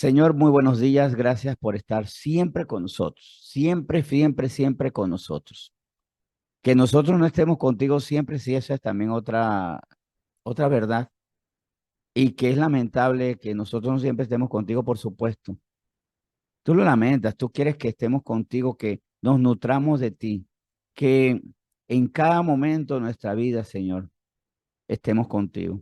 Señor, muy buenos días. Gracias por estar siempre con nosotros. Siempre, siempre, siempre con nosotros. Que nosotros no estemos contigo siempre, sí, esa es también otra verdad. Y que es lamentable que nosotros no siempre estemos contigo, por supuesto. Tú lo lamentas, tú quieres que estemos contigo, que nos nutramos de ti, que en cada momento de nuestra vida, Señor, estemos contigo.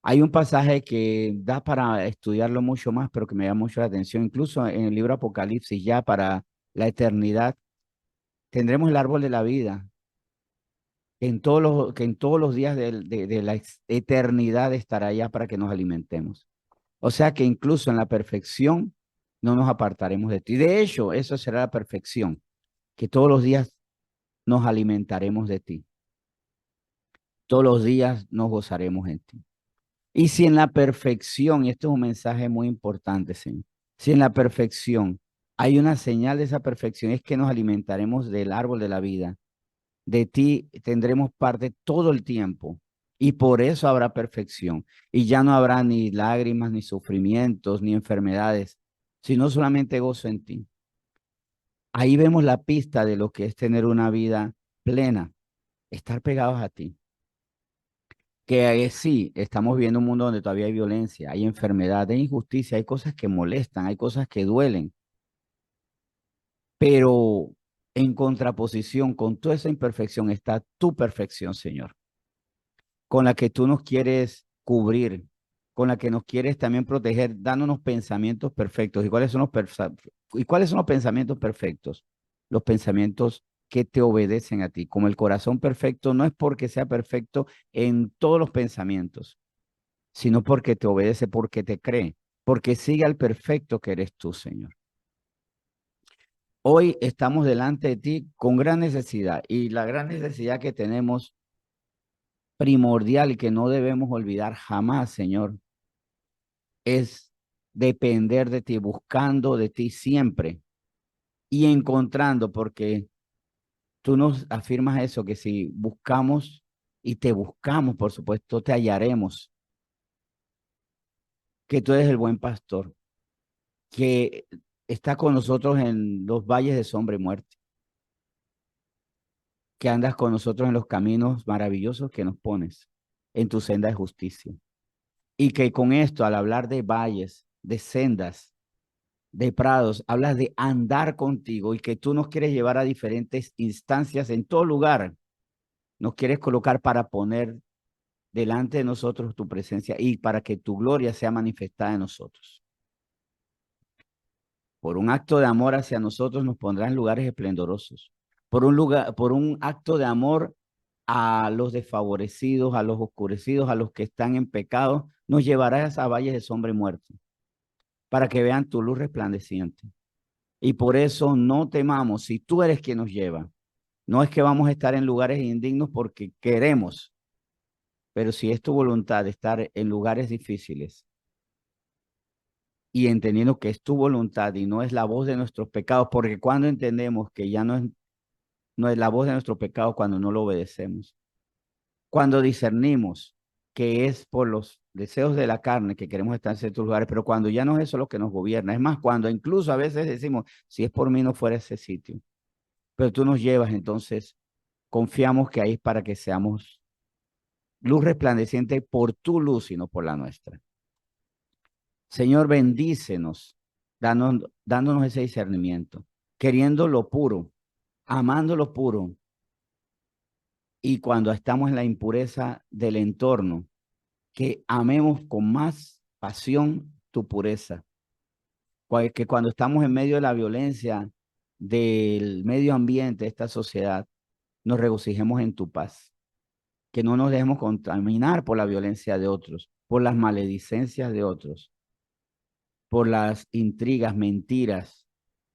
Hay un pasaje que da para estudiarlo mucho más, pero que me llama mucho la atención. Incluso en el libro Apocalipsis, ya para la eternidad, tendremos el árbol de la vida, que en todos los días de la eternidad estará allá para que nos alimentemos. O sea que incluso en la perfección no nos apartaremos de ti. De hecho, eso será la perfección, que todos los días nos alimentaremos de ti. Todos los días nos gozaremos en ti. Y si en la perfección, y esto es un mensaje muy importante, Señor, si en la perfección hay una señal de esa perfección, es que nos alimentaremos del árbol de la vida. De ti tendremos parte todo el tiempo y por eso habrá perfección. Y ya no habrá ni lágrimas, ni sufrimientos, ni enfermedades, sino solamente gozo en ti. Ahí vemos la pista de lo que es tener una vida plena, estar pegados a ti. Que sí, estamos viendo un mundo donde todavía hay violencia, hay enfermedad, hay injusticia, hay cosas que molestan, hay cosas que duelen, pero en contraposición con toda esa imperfección está tu perfección, Señor, con la que tú nos quieres cubrir, con la que nos quieres también proteger, dándonos pensamientos perfectos. ¿Y cuáles son los pensamientos perfectos? Los pensamientos que te obedecen a ti. Como el corazón perfecto no es porque sea perfecto en todos los pensamientos, sino porque te obedece, porque te cree, porque sigue al perfecto que eres tú, Señor. Hoy estamos delante de ti con gran necesidad y la gran necesidad que tenemos primordial y que no debemos olvidar jamás, Señor, es depender de ti, buscando de ti siempre y encontrando, porque tú nos afirmas eso, que si buscamos y te buscamos, por supuesto, te hallaremos, que tú eres el buen pastor, que está con nosotros en los valles de sombra y muerte, que andas con nosotros en los caminos maravillosos que nos pones en tu senda de justicia. Y que con esto, al hablar de valles, de sendas, de prados, hablas de andar contigo y que tú nos quieres llevar a diferentes instancias en todo lugar. Nos quieres colocar para poner delante de nosotros tu presencia y para que tu gloria sea manifestada en nosotros. Por un acto de amor hacia nosotros nos pondrá en lugares esplendorosos. Por un acto de amor a los desfavorecidos, a los oscurecidos, a los que están en pecado, nos llevarás a valles de sombra y muerte, para que vean tu luz resplandeciente. Y por eso no temamos, si tú eres quien nos lleva. No es que vamos a estar en lugares indignos porque queremos, pero si es tu voluntad de estar en lugares difíciles y entendiendo que es tu voluntad y no es la voz de nuestros pecados, porque cuando entendemos que ya no es la voz de nuestro pecado cuando no lo obedecemos, cuando discernimos que es por los deseos de la carne que queremos estar en ciertos lugares, pero cuando ya no es eso lo que nos gobierna, es más, cuando incluso a veces decimos, si es por mí no fuera ese sitio, pero tú nos llevas, entonces confiamos que ahí es para que seamos luz resplandeciente por tu luz y no por la nuestra. Señor, bendícenos, dándonos ese discernimiento, queriendo lo puro, amando lo puro, y cuando estamos en la impureza del entorno, que amemos con más pasión tu pureza, que cuando estamos en medio de la violencia del medio ambiente, de esta sociedad, nos regocijemos en tu paz, que no nos dejemos contaminar por la violencia de otros, por las maledicencias de otros, por las intrigas, mentiras,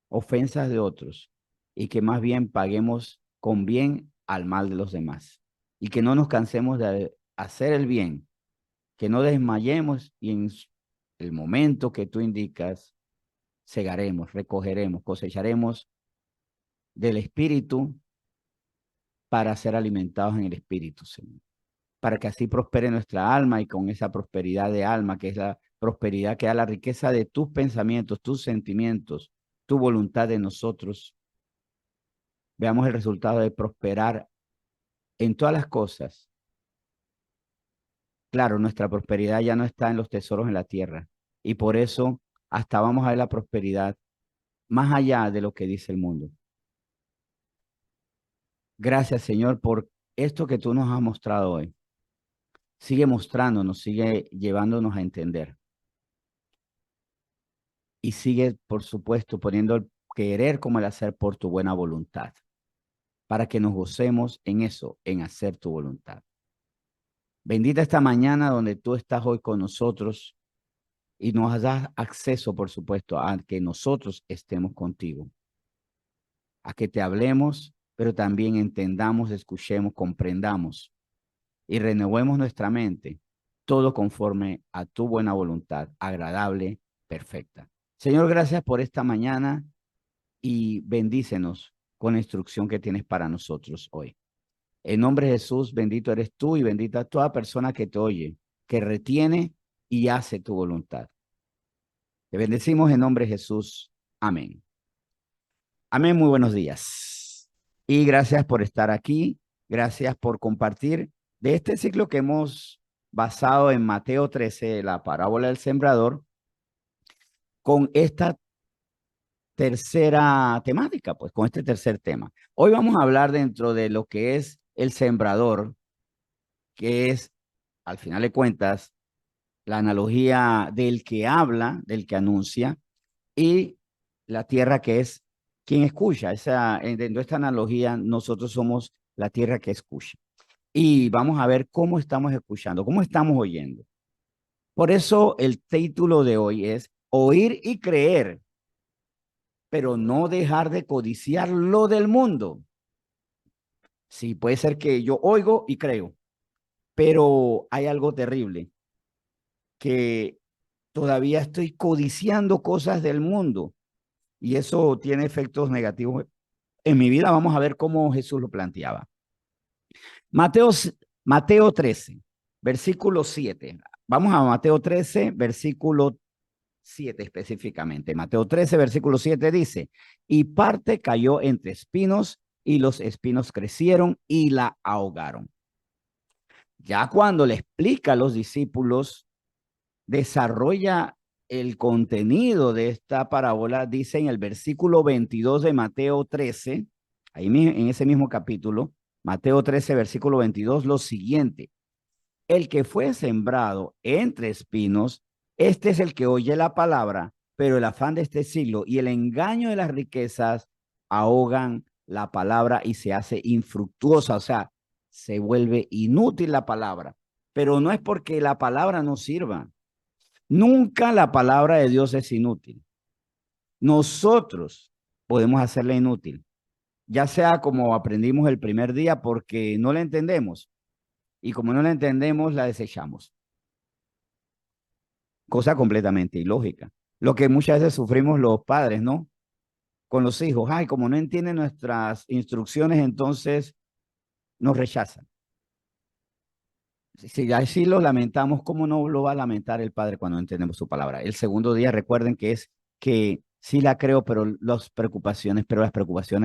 ofensas de otros, y que más bien paguemos con bien al mal de los demás, y que no nos cansemos de hacer el bien, que no desmayemos y en el momento que tú indicas, segaremos, recogeremos, cosecharemos del Espíritu para ser alimentados en el Espíritu, Señor, para que así prospere nuestra alma y con esa prosperidad de alma, que es prosperidad, que da la riqueza de tus pensamientos, tus sentimientos, tu voluntad en nosotros. Veamos el resultado de prosperar en todas las cosas. Claro, nuestra prosperidad ya no está en los tesoros en la tierra y por eso hasta vamos a ver la prosperidad más allá de lo que dice el mundo. Gracias, Señor, por esto que tú nos has mostrado hoy. Sigue mostrándonos, sigue llevándonos a entender. Y sigue, por supuesto, poniendo el querer como el hacer por tu buena voluntad, para que nos gocemos en eso, en hacer tu voluntad. Bendita esta mañana donde tú estás hoy con nosotros y nos das acceso, por supuesto, a que nosotros estemos contigo, a que te hablemos, pero también entendamos, escuchemos, comprendamos y renovemos nuestra mente, todo conforme a tu buena voluntad, agradable, perfecta. Señor, gracias por esta mañana y bendícenos con la instrucción que tienes para nosotros hoy. En nombre de Jesús, bendito eres tú y bendita toda persona que te oye, que retiene y hace tu voluntad. Te bendecimos en nombre de Jesús. Amén. Amén, muy buenos días. Y gracias por estar aquí. Gracias por compartir de este ciclo que hemos basado en Mateo 13, la parábola del sembrador, con esta tercera temática, pues con este tercer tema. Hoy vamos a hablar dentro de lo que es el sembrador, que es, al final de cuentas, la analogía del que habla, del que anuncia, y la tierra que es quien escucha. Dentro de esta analogía, nosotros somos la tierra que escucha. Y vamos a ver cómo estamos escuchando, cómo estamos oyendo. Por eso el título de hoy es Oír y creer, pero no dejar de codiciar lo del mundo. Sí, puede ser que yo oigo y creo, pero hay algo terrible, que todavía estoy codiciando cosas del mundo y eso tiene efectos negativos en mi vida. Vamos a ver cómo Jesús lo planteaba. Mateo, Mateo 13, versículo 7. Vamos a Mateo 13, versículo 7 específicamente. Mateo 13, versículo 7 dice, y parte cayó entre espinos y los espinos crecieron y la ahogaron. Ya cuando le explica a los discípulos, desarrolla el contenido de esta parábola, dice en el versículo 22 de Mateo 13, ahí en ese mismo capítulo, Mateo 13, versículo 22, lo siguiente. El que fue sembrado entre espinos, este es el que oye la palabra, pero el afán de este siglo y el engaño de las riquezas ahogan la palabra y se hace infructuosa, o sea, se vuelve inútil la palabra. Pero no es porque la palabra no sirva. Nunca la palabra de Dios es inútil. Nosotros podemos hacerla inútil, ya sea como aprendimos el primer día porque no la entendemos y como no la entendemos la desechamos. Cosa completamente ilógica. Lo que muchas veces sufrimos los padres, ¿no? Con los hijos. Ay, como no entienden nuestras instrucciones, entonces nos rechazan. Si así lo lamentamos, ¿cómo no lo va a lamentar el padre cuando entendemos su palabra? El segundo día, recuerden que es que sí la creo, pero las preocupaciones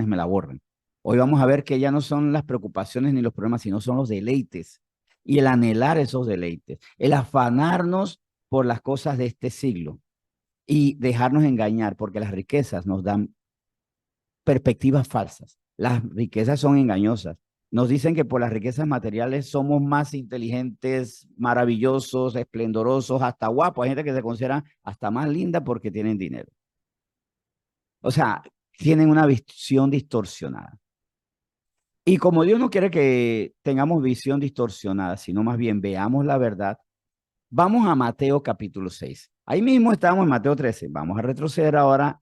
me la borran. Hoy vamos a ver que ya no son las preocupaciones ni los problemas, sino son los deleites y el anhelar esos deleites, el afanarnos por las cosas de este siglo y dejarnos engañar, porque las riquezas nos dan perspectivas falsas. Las riquezas son engañosas. Nos dicen que por las riquezas materiales somos más inteligentes, maravillosos, esplendorosos, hasta guapos. Hay gente que se considera hasta más linda porque tienen dinero. O sea, tienen una visión distorsionada. Y como Dios no quiere que tengamos visión distorsionada, sino más bien veamos la verdad, vamos a Mateo capítulo 6. Ahí mismo estamos en Mateo 13. Vamos a retroceder ahora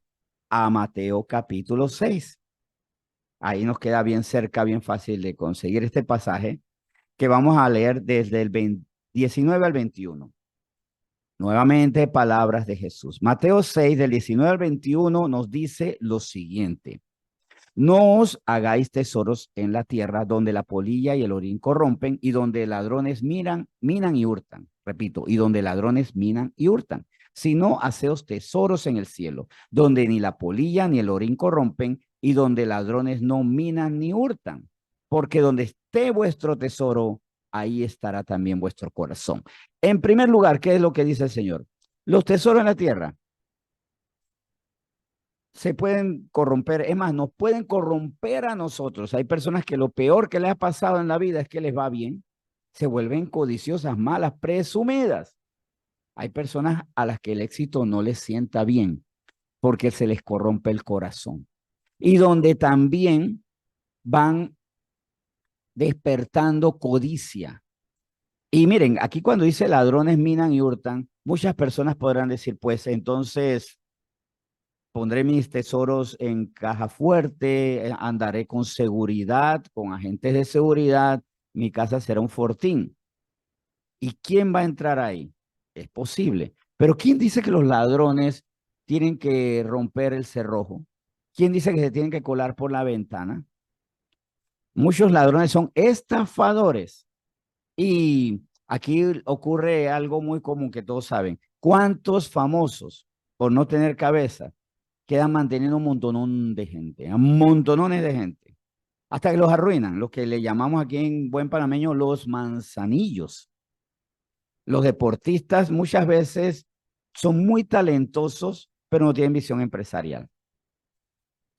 a Mateo capítulo 6. Ahí nos queda bien cerca, bien fácil de conseguir este pasaje que vamos a leer desde el 19 al 21. Nuevamente, palabras de Jesús. Mateo 6, del 19 al 21, nos dice lo siguiente. No os hagáis tesoros en la tierra donde la polilla y el orín corrompen y donde ladrones minan y hurtan. Repito, y donde ladrones minan y hurtan. sino haceos tesoros en el cielo, donde ni la polilla ni el orín corrompen, y donde ladrones no minan ni hurtan, porque donde esté vuestro tesoro, ahí estará también vuestro corazón. En primer lugar, ¿qué es lo que dice el Señor? Los tesoros en la tierra se pueden corromper, es más, nos pueden corromper a nosotros. Hay personas que lo peor que les ha pasado en la vida es que les va bien, se vuelven codiciosas, malas, presumidas. Hay personas a las que el éxito no les sienta bien porque se les corrompe el corazón. Y donde también van despertando codicia. Y miren, aquí cuando dice ladrones minan y hurtan, muchas personas podrán decir, pues entonces pondré mis tesoros en caja fuerte, andaré con seguridad, con agentes de seguridad, mi casa será un fortín. ¿Y quién va a entrar ahí? Es posible. Pero ¿quién dice que los ladrones tienen que romper el cerrojo? ¿Quién dice que se tienen que colar por la ventana? Muchos ladrones son estafadores. Y aquí ocurre algo muy común que todos saben. ¿Cuántos famosos, por no tener cabeza, quedan manteniendo un montonón de gente, a montonones de gente, hasta que los arruinan, lo que le llamamos aquí en buen panameño los manzanillos? Los deportistas muchas veces son muy talentosos, pero no tienen visión empresarial.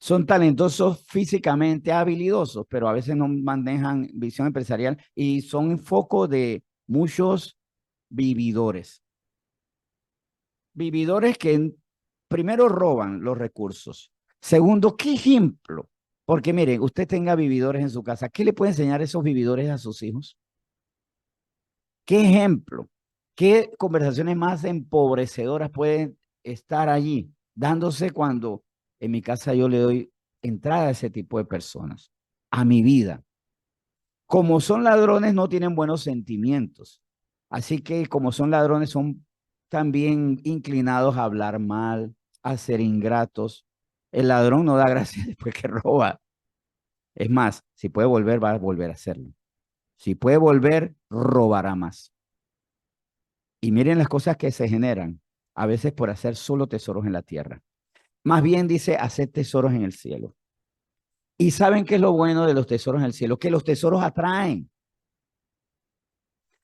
Son talentosos físicamente, habilidosos, pero a veces no manejan visión empresarial y son foco de muchos vividores. Vividores que primero roban los recursos. Segundo, ¿qué ejemplo? Porque mire, usted tenga vividores en su casa, ¿qué le puede enseñar esos vividores a sus hijos? ¿Qué ejemplo? ¿Qué conversaciones más empobrecedoras pueden estar allí dándose cuando en mi casa yo le doy entrada a ese tipo de personas, a mi vida? Como son ladrones, no tienen buenos sentimientos. Así que como son ladrones, son también inclinados a hablar mal, a ser ingratos. El ladrón no da gracias después que roba. Es más, si puede volver, va a volver a hacerlo. Si puede volver, robará más. Y miren las cosas que se generan, a veces por hacer solo tesoros en la tierra. Más bien dice, hacer tesoros en el cielo. ¿Y saben qué es lo bueno de los tesoros en el cielo? Que los tesoros atraen.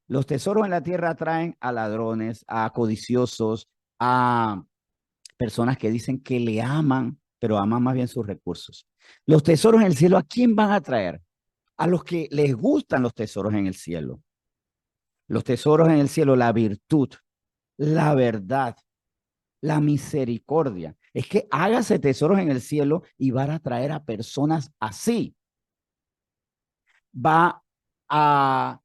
Los tesoros en la tierra atraen a ladrones, a codiciosos, a personas que dicen que le aman, pero aman más bien sus recursos. Los tesoros en el cielo, ¿a quién van a atraer? A los que les gustan los tesoros en el cielo. Los tesoros en el cielo, la virtud, la verdad, la misericordia. Es que hágase tesoros en el cielo y van a atraer a personas así. Va a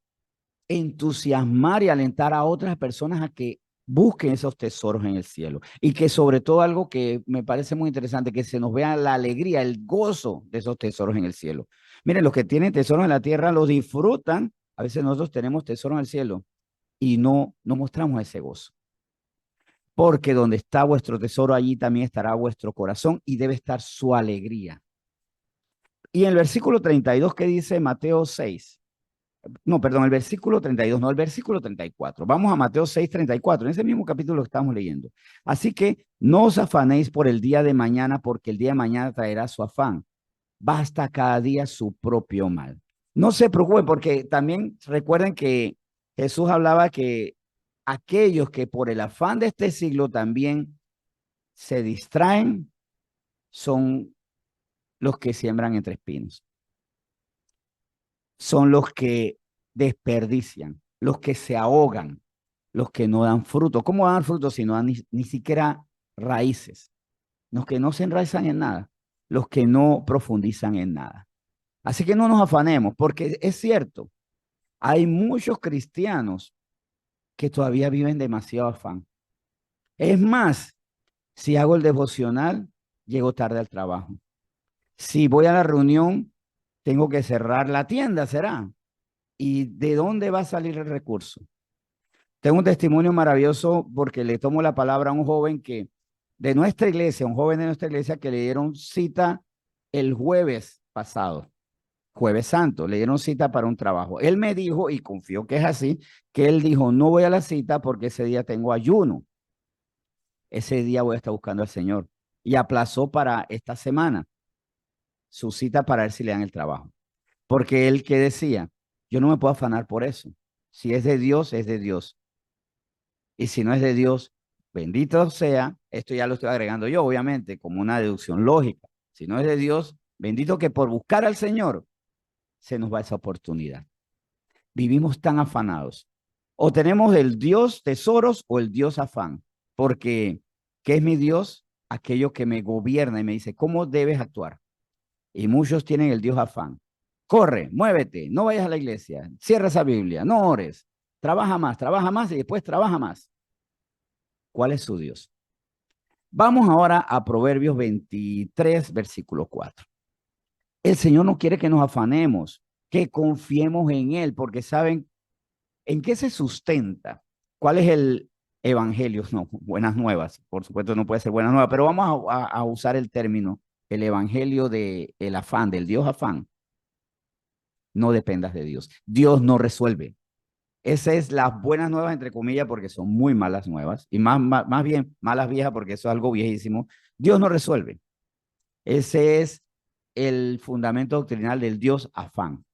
entusiasmar y alentar a otras personas a que busquen esos tesoros en el cielo. Y que sobre todo algo que me parece muy interesante, que se nos vea la alegría, el gozo de esos tesoros en el cielo. Miren, los que tienen tesoros en la tierra los disfrutan. A veces nosotros tenemos tesoros en el cielo y no mostramos ese gozo. Porque donde está vuestro tesoro, allí también estará vuestro corazón y debe estar su alegría. Y en el versículo 32 que dice Mateo 6, no, perdón, el versículo 32, no, el versículo 34. Vamos a Mateo 6, 34, en ese mismo capítulo que estamos leyendo. Así que no os afanéis por el día de mañana, porque el día de mañana traerá su afán. Basta cada día su propio mal. No se preocupen, porque también recuerden que Jesús hablaba que aquellos que por el afán de este siglo también se distraen son los que siembran entre espinos. Son los que desperdician, los que se ahogan, los que no dan fruto. ¿Cómo dan fruto si no dan ni siquiera raíces? Los que no se enraizan en nada, los que no profundizan en nada. Así que no nos afanemos, porque es cierto, hay muchos cristianos que todavía viven demasiado afán. Es más, si hago el devocional, llego tarde al trabajo. Si voy a la reunión, tengo que cerrar la tienda, ¿será? ¿Y de dónde va a salir el recurso? Tengo un testimonio maravilloso porque le tomo la palabra a un joven que de nuestra iglesia, un joven de nuestra iglesia que le dieron cita el jueves pasado, jueves santo, le dieron cita para un trabajo. Él me dijo, y confío que es así, que él dijo, no voy a la cita porque ese día tengo ayuno. ese día voy a estar buscando al Señor. Y aplazó para esta semana su cita para ver si le dan el trabajo. Porque él que decía, yo no me puedo afanar por eso. Si es de Dios, es de Dios. Y si no es de Dios, bendito sea, esto ya lo estoy agregando yo, obviamente, como una deducción lógica. Si no es de Dios, bendito que por buscar al Señor se nos va esa oportunidad. Vivimos tan afanados. O tenemos el Dios tesoros o el Dios afán. Porque, ¿qué es mi Dios? Aquello que me gobierna y me dice, ¿cómo debes actuar? Y muchos tienen el Dios afán. Corre, muévete, no vayas a la iglesia, cierra esa Biblia, no ores, trabaja más y después trabaja más. ¿Cuál es su Dios? Vamos ahora a Proverbios 23, versículo 4. El Señor no quiere que nos afanemos, que confiemos en Él, porque saben en qué se sustenta. ¿Cuál es el evangelio? No, buenas nuevas. Por supuesto, no puede ser buenas nuevas, pero vamos a usar el término, el evangelio del afán, del Dios afán. No dependas de Dios. Dios no resuelve. Esa es las buenas nuevas, entre comillas, porque son muy malas nuevas, y más bien malas viejas, porque eso es algo viejísimo. Dios no resuelve. Ese es el fundamento doctrinal del Dios afán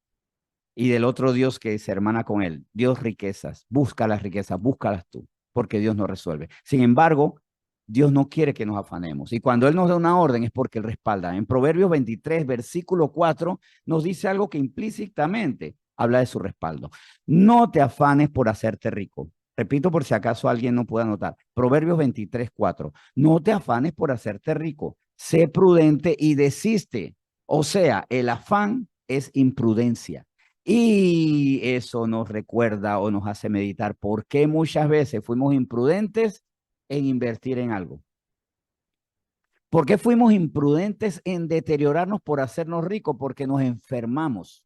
y del otro Dios que se hermana con él. Dios riquezas. Busca las riquezas, búscalas tú, porque Dios no resuelve. Sin embargo, Dios no quiere que nos afanemos. Y cuando Él nos da una orden es porque Él respalda. En Proverbios 23, versículo 4, nos dice algo que implícitamente habla de su respaldo. No te afanes por hacerte rico. Repito por si acaso alguien no pueda notar. Proverbios 23, 4. No te afanes por hacerte rico. Sé prudente y desiste. O sea, el afán es imprudencia. Y eso nos recuerda o nos hace meditar por qué muchas veces fuimos imprudentes en invertir en algo. ¿Por qué fuimos imprudentes en deteriorarnos por hacernos ricos? Porque nos enfermamos.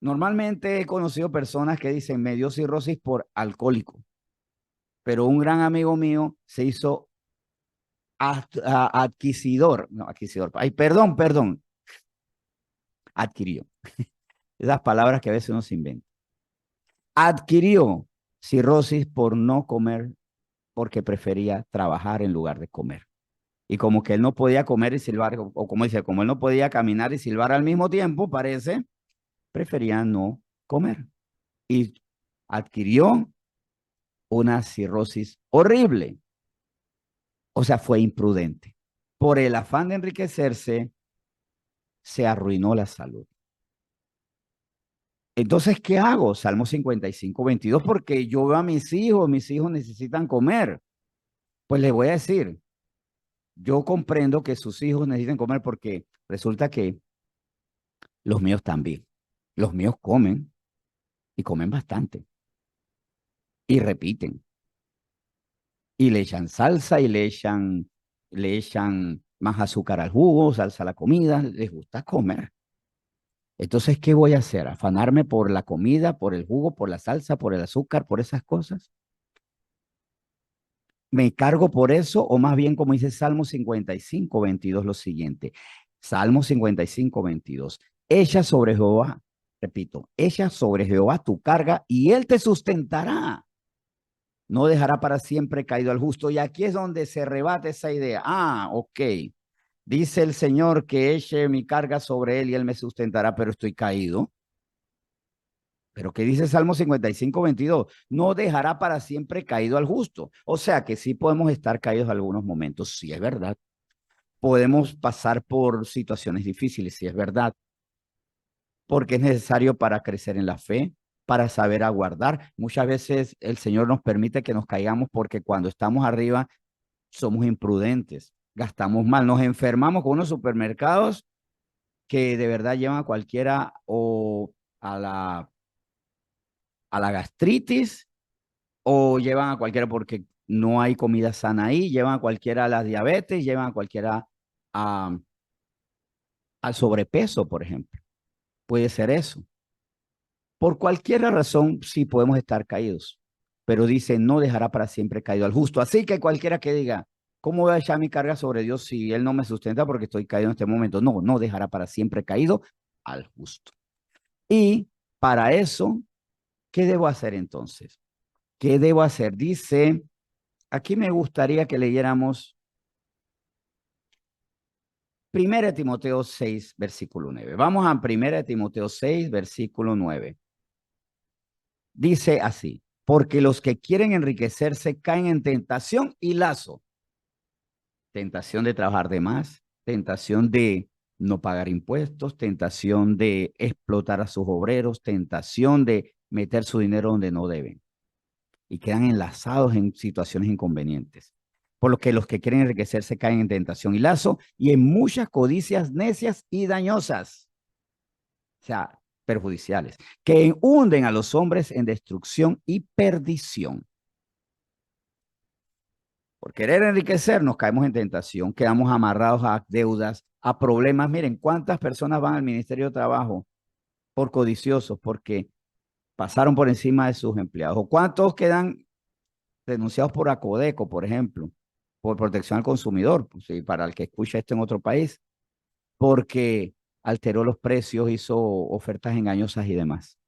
Normalmente he conocido personas que dicen me dio cirrosis por alcohólico, pero un gran amigo mío se hizo adquisidor, no, adquisidor, ay, perdón, adquirió. Esas palabras que a veces uno se inventa. Adquirió cirrosis por no comer, porque prefería trabajar en lugar de comer. Y como que él no podía comer y silbar, o como dice, como él no podía caminar y silbar al mismo tiempo, parece, prefería no comer. Y adquirió una cirrosis horrible. O sea, fue imprudente. Por el afán de enriquecerse, se arruinó la salud. Entonces, ¿qué hago? Salmo 55, 22, porque yo veo a mis hijos necesitan comer. Pues les voy a decir, yo comprendo que sus hijos necesiten comer porque resulta que los míos también. Los míos comen y comen bastante y repiten y le echan salsa y le echan más azúcar al jugo, salsa a la comida, les gusta comer. Entonces, ¿qué voy a hacer? ¿Afanarme por la comida, por el jugo, por la salsa, por el azúcar, por esas cosas? ¿Me cargo por eso o más bien como dice Salmo 55, 22 lo siguiente? Salmo 55, 22. Echa sobre Jehová, repito, echa sobre Jehová tu carga y él te sustentará. No dejará para siempre caído al justo. Y aquí es donde se rebate esa idea. Ah, ok. Dice el Señor que eche mi carga sobre él y él me sustentará, pero estoy caído. Pero ¿qué dice Salmo 55, 22? No dejará para siempre caído al justo. O sea que sí podemos estar caídos en algunos momentos, sí es verdad. Podemos pasar por situaciones difíciles, sí es verdad. Porque es necesario para crecer en la fe, para saber aguardar. Muchas veces el Señor nos permite que nos caigamos porque cuando estamos arriba somos imprudentes, gastamos mal, nos enfermamos con unos supermercados que de verdad llevan a cualquiera o a la gastritis o llevan a cualquiera porque no hay comida sana ahí, llevan a cualquiera a la diabetes, llevan a cualquiera a, al sobrepeso, por ejemplo. Puede ser eso. Por cualquier razón, sí podemos estar caídos, pero dice, no dejará para siempre caído al justo. Así que cualquiera que diga, ¿cómo voy a echar mi carga sobre Dios si Él no me sustenta porque estoy caído en este momento? No, no dejará para siempre caído al justo. Y para eso, ¿qué debo hacer entonces? ¿Qué debo hacer? Dice Aquí me gustaría que leyéramos 1 Timoteo 6, versículo 9. Vamos a 1 Timoteo 6, versículo 9. Dice así, porque los que quieren enriquecerse caen en tentación y lazo. Tentación de trabajar de más, tentación de no pagar impuestos, tentación de explotar a sus obreros, tentación de meter su dinero donde no deben. Y quedan enlazados en situaciones inconvenientes. Por lo que los que quieren enriquecerse caen en tentación y lazo y en muchas codicias necias y dañosas, o sea, perjudiciales, que hunden a los hombres en destrucción y perdición. Por querer enriquecernos caemos en tentación, quedamos amarrados a deudas, a problemas. Miren, ¿cuántas personas van al Ministerio de Trabajo por codiciosos, porque pasaron por encima de sus empleados? ¿O cuántos quedan denunciados por Acodeco, por ejemplo, por protección al consumidor, pues, y para el que escucha esto en otro país, porque alteró los precios, hizo ofertas engañosas y demás?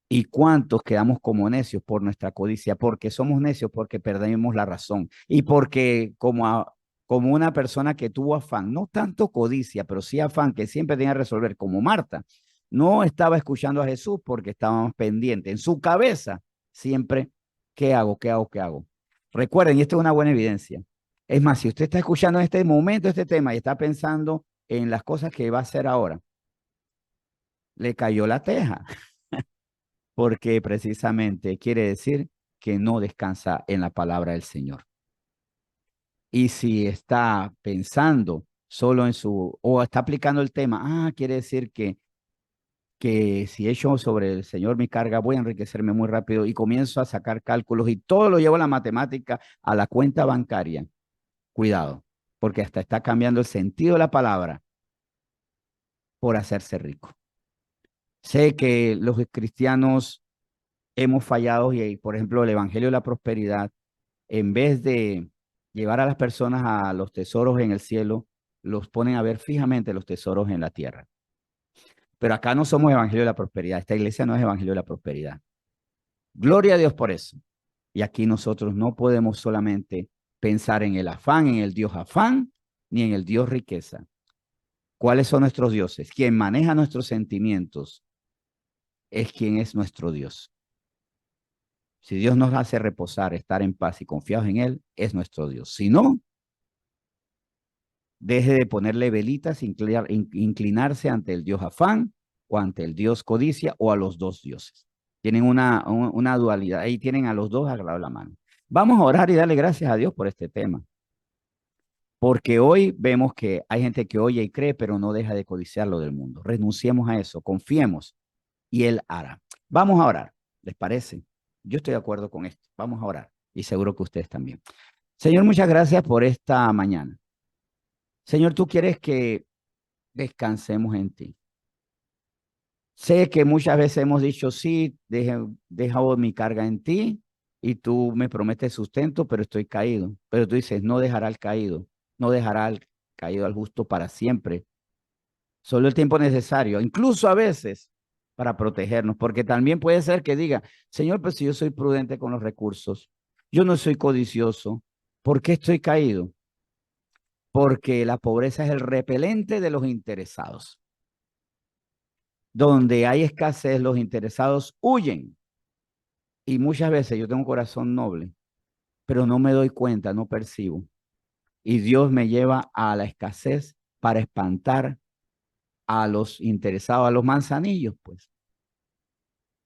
¿Y cuántos quedamos como necios por nuestra codicia? Porque somos necios, porque perdemos la razón y porque como una persona que tuvo afán, no tanto codicia, pero sí afán, que siempre tenía que resolver, como Marta, no estaba escuchando a Jesús porque estábamos pendientes. En su cabeza siempre, ¿qué hago? ¿Qué hago? ¿Qué hago? Recuerden, y esto es una buena evidencia. Es más, si usted está escuchando en este momento este tema y está pensando en las cosas que va a hacer ahora, le cayó la teja, porque precisamente quiere decir que no descansa en la palabra del Señor. Y si está pensando solo en o está aplicando el tema, quiere decir que si echo sobre el Señor mi carga, voy a enriquecerme muy rápido y comienzo a sacar cálculos y todo lo llevo a la matemática, a la cuenta bancaria. Cuidado, porque hasta está cambiando el sentido de la palabra por hacerse rico. Sé que los cristianos hemos fallado y, por ejemplo, el Evangelio de la Prosperidad, en vez de llevar a las personas a los tesoros en el cielo, los ponen a ver fijamente los tesoros en la tierra. Pero acá no somos Evangelio de la Prosperidad. Esta iglesia no es Evangelio de la Prosperidad. Gloria a Dios por eso. Y aquí nosotros no podemos solamente pensar en el afán, en el Dios afán, ni en el Dios riqueza. ¿Cuáles son nuestros dioses? Quien maneja nuestros sentimientos es quien es nuestro Dios. Si Dios nos hace reposar, estar en paz y confiados en Él, es nuestro Dios. Si no, deje de ponerle velitas, inclinarse ante el Dios afán o ante el Dios codicia o a los dos dioses. Tienen una dualidad. Ahí tienen a los dos agarrados la mano. Vamos a orar y darle gracias a Dios por este tema. Porque hoy vemos que hay gente que oye y cree, pero no deja de codiciar lo del mundo. Renunciemos a eso, confiemos y Él hará. Vamos a orar, ¿les parece? Yo estoy de acuerdo con esto. Vamos a orar y seguro que ustedes también. Señor, muchas gracias por esta mañana. Señor, tú quieres que descansemos en ti. Sé que muchas veces hemos dicho, sí, dejo mi carga en ti y tú me prometes sustento, pero estoy caído. Pero tú dices, no dejará al caído, no dejará al caído al justo para siempre. Solo el tiempo necesario, incluso a veces para protegernos, porque también puede ser que diga, Señor, pues si yo soy prudente con los recursos, yo no soy codicioso, ¿por qué estoy caído? Porque la pobreza es el repelente de los interesados. Donde hay escasez, los interesados huyen. Y muchas veces yo tengo un corazón noble, pero no me doy cuenta, no percibo. Y Dios me lleva a la escasez para espantar a los interesados, a los manzanillos, pues.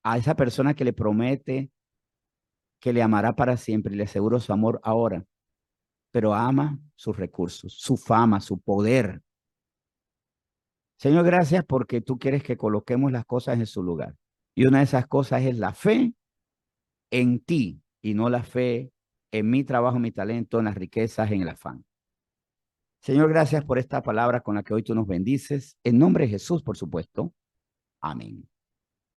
A esa persona que le promete que le amará para siempre y le aseguro su amor ahora, pero ama sus recursos, su fama, su poder. Señor, gracias porque tú quieres que coloquemos las cosas en su lugar. Y una de esas cosas es la fe en ti y no la fe en mi trabajo, mi talento, en las riquezas, en el afán. Señor, gracias por esta palabra con la que hoy tú nos bendices. En nombre de Jesús, por supuesto. Amén.